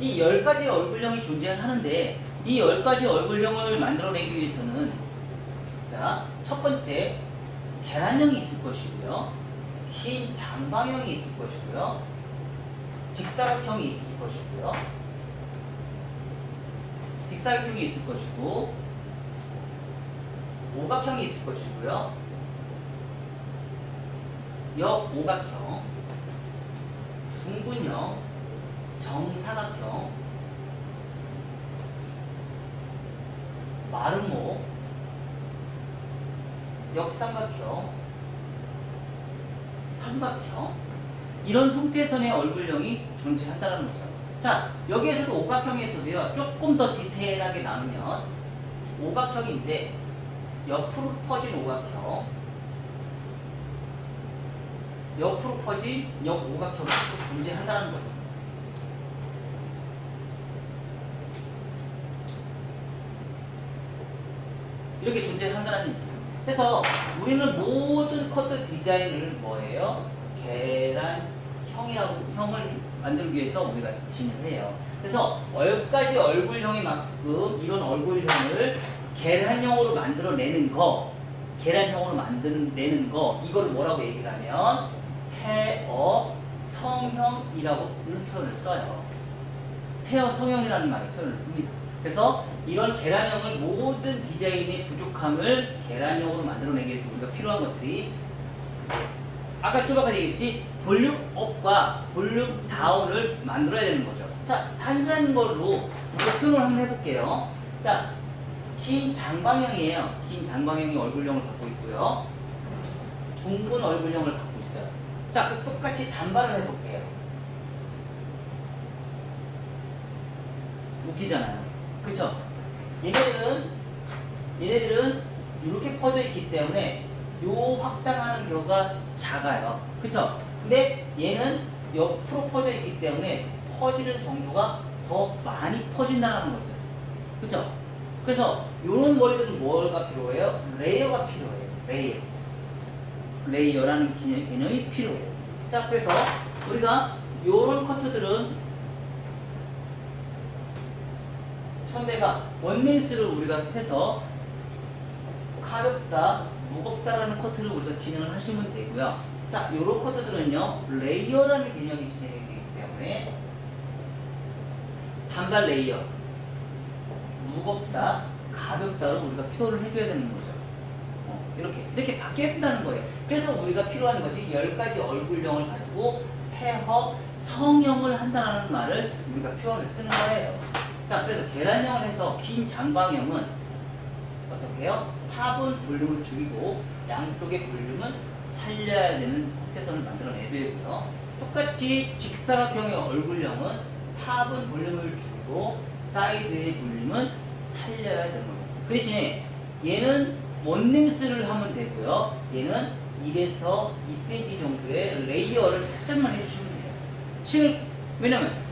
이 10가지의 얼굴형이 존재하는데 이 10가지 얼굴형을 만들어내기 위해서는 자, 첫 번째 계란형이 있을 것이고요. 긴 장방형이 있을 것이고요. 직사각형이 있을 것이고요. 직사각형이 있을 것이고 오각형이 있을 것이고요. 역오각형, 둥근형, 정사각형, 마름모, 역삼각형, 삼각형 이런 형태선의 얼굴형이 존재한다는 거죠. 자, 여기에서도 오각형에서도요. 조금 더 디테일하게 나누면 오각형인데 옆으로 퍼진 오각형, 옆으로 퍼진 역오각형이 존재한다는 거죠. 이렇게 존재한다는 얘기예요. 그래서 우리는 모든 커트 디자인을 뭐예요? 계란형이라고 형을 만들기 위해서 우리가 진행을 해요. 그래서 10가지 얼굴형에 맞끔 이런 얼굴형을 계란형으로 만들어내는 거, 계란형으로 만들어내는 거, 이걸 뭐라고 얘기를 하면 헤어 성형이라고 표현을 써요. 헤어 성형이라는 말을 표현을 씁니다. 그래서 이런 계란형을 모든 디자인의 부족함을 계란형으로 만들어내기 위해서 우리가 필요한 것들이 아까 쪼박하게 얘기했듯이 볼륨 업과 볼륨 다운을 만들어야 되는 거죠. 자, 단순한 걸로 우리가 표현을 한번 해볼게요. 자, 긴 장방형이에요. 긴 장방형이 얼굴형을 갖고 있고요. 둥근 얼굴형을 갖고 있어요. 자, 그 똑같이 단발을 해볼게요. 웃기잖아요. 그쵸? 얘네들은 이렇게 퍼져 있기 때문에 요 확장하는 경우가 작아요. 그쵸? 근데 얘는 옆으로 퍼져 있기 때문에 퍼지는 정도가 더 많이 퍼진다는 거죠. 그쵸? 그래서 요런 머리들은 뭐가 필요해요? 레이어가 필요해요. 레이어라는 개념이 필요해요. 자, 그래서 우리가 요런 커트들은 천대가 원네이스를 우리가 해서 가볍다, 무겁다라는 커트를 우리가 진행을 하시면 되고요. 자, 요런 커트들은요, 레이어라는 개념이 진행이 되기 때문에 단발 레이어, 무겁다, 가볍다로 우리가 표현을 해줘야 되는 거죠. 이렇게 바뀌어야 된다는 거예요. 그래서 우리가 필요한 것이 10가지 얼굴형을 가지고 헤어 성형을 한다는 말을 우리가 표현을 쓰는 거예요. 자, 그래서 계란형을 해서 긴 장방형은 어떻게 해요? 탑은 볼륨을 죽이고 양쪽의 볼륨은 살려야 되는 형태선을 만들어내야 되고요. 똑같이 직사각형의 얼굴형은 탑은 볼륨을 죽이고 사이드의 볼륨은 살려야 되는 거예요. 그 대신에 얘는 원랭스를 하면 되고요. 얘는 1에서 2cm 정도의 레이어를 살짝만 해주시면 돼요. 왜냐면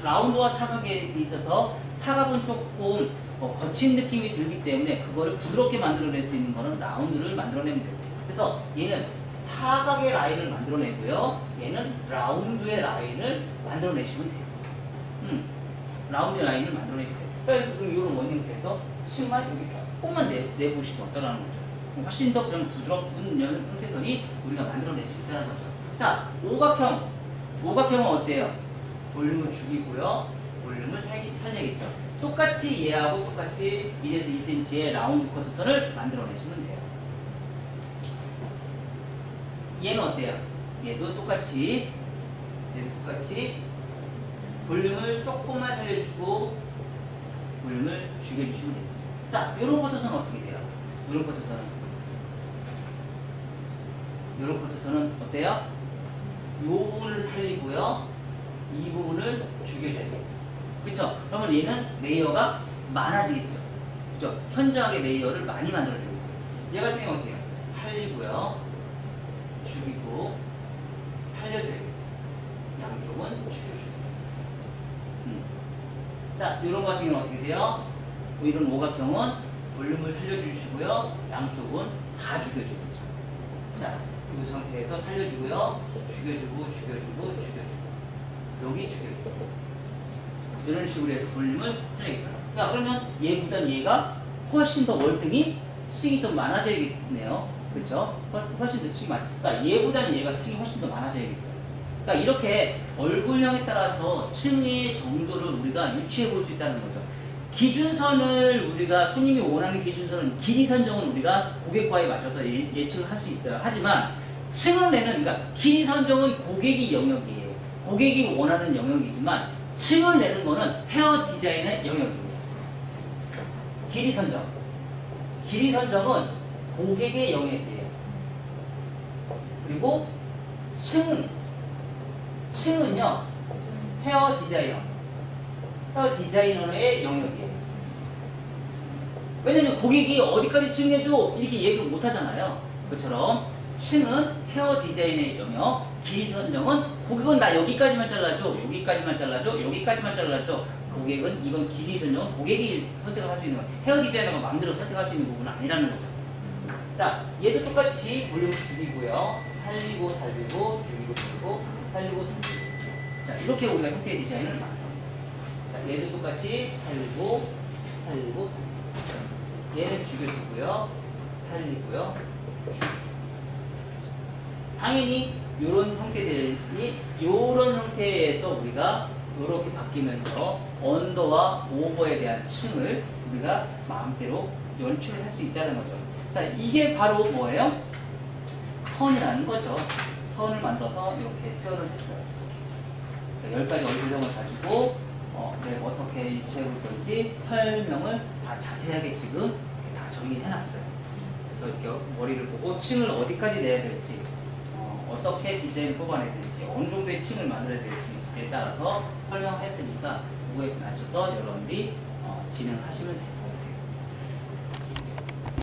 라운드와 사각에 있어서 사각은 조금 거친 느낌이 들기 때문에 그거를 부드럽게 만들어낼 수 있는 거는 라운드를 만들어내면 돼요. 그래서 얘는 사각의 라인을 만들어내고요. 얘는 라운드의 라인을 만들어내시면 돼요. 라운드의 라인을 만들어내시면 돼요. 그래서 이런 원닝스에서 심만 여기 조금만 내보시면 어떠라는 거죠. 훨씬 더 그런 부드럽은 형태선이 우리가 만들어낼 수 있다는 거죠. 자, 오각형은 어때요? 볼륨을 죽이고요. 볼륨을 살려야겠죠. 똑같이 얘하고 똑같이 1에서 2cm의 라운드 커트선을 만들어내시면 돼요. 얘는 어때요? 얘도 똑같이 볼륨을 조금만 살려주시고 볼륨을 죽여주시면 되겠죠. 자, 요런 커트선은 어떻게 돼요? 요런 커트선은 어때요? 요 부분을 살리고요. 이 부분을 죽여줘야겠죠. 그쵸? 그러면 얘는 레이어가 많아지겠죠. 그쵸? 현저하게 레이어를 많이 만들어줘야겠죠. 얘 같은 경우 어떻게 해요? 살리고요. 죽이고, 살려줘야겠죠. 양쪽은 죽여주고. 자, 요런 거 같은 경우는 어떻게 돼요? 이런 오각형은 볼륨을 살려주시고요. 양쪽은 다 죽여줘야겠죠. 자, 이 상태에서 살려주고요. 죽여주고, 여기 죽여주고. 이런 식으로 해서 볼륨을 살려야겠죠. 자, 그러면 얘보단 얘가 훨씬 더 월등히 층이 더 많아져야겠네요. 그렇죠? 훨씬 더 층이 그러니까 얘보다는 얘가 층이 훨씬 더 많아져야겠죠. 그러니까 이렇게 얼굴형에 따라서 층의 정도를 우리가 유추해 볼 수 있다는 거죠. 기준선을 우리가 손님이 원하는 기준선은 길이 선정은 우리가 고객과에 맞춰서 예측을 할 수 있어요. 하지만 층을 내는 그러니까 길이 선정은 고객이 영역이에요. 고객이 원하는 영역이지만 층을 내는 거는 헤어 디자인의 영역입니다. 길이 선정. 길이 선정은 고객의 영역이에요. 그리고 층은요 헤어 디자이너의 영역이에요. 왜냐면 고객이 어디까지 층해줘 이렇게 얘기를 못 하잖아요. 그처럼 층은 헤어 디자인의 영역, 길이 선정은 고객은 나 여기까지만 잘라줘, 여기까지만 잘라줘, 여기까지만 잘라줘. 고객은 이건 길이 선정은 고객이 선택을 할 수 있는 거예요. 헤어 디자이너가 마음대로 선택할 수 있는 부분은 아니라는 거죠. 자, 얘도 똑같이 볼륨을 죽이고요. 살리고, 죽이고, 살리고, 자, 이렇게 우리가 형태의 디자인을 만들어요. 자, 얘도 똑같이 살리고. 얘는 죽여주고요. 살리고요. 죽여주고. 당연히 이런 형태들이 이런 형태에서 우리가 이렇게 바뀌면서 언더와 오버에 대한 층을 우리가 마음대로 연출을 할 수 있다는 거죠. 자, 이게 바로 뭐예요? 선이라는 거죠. 선을 만들어서 이렇게 표현을 했어요. 10가지 얼굴형을 가지고 어떻게 유추해 볼 건지 설명을 다 자세하게 지금 이렇게 다 정리해 놨어요. 그래서 이렇게 머리를 보고 층을 어디까지 내야 될지, 어떻게 디자인을 뽑아내야 될지, 어느 정도의 층을 만들어야 될지에 따라서 설명을 했으니까 그거에 맞춰서 여러분들이 진행하시면 됩니다.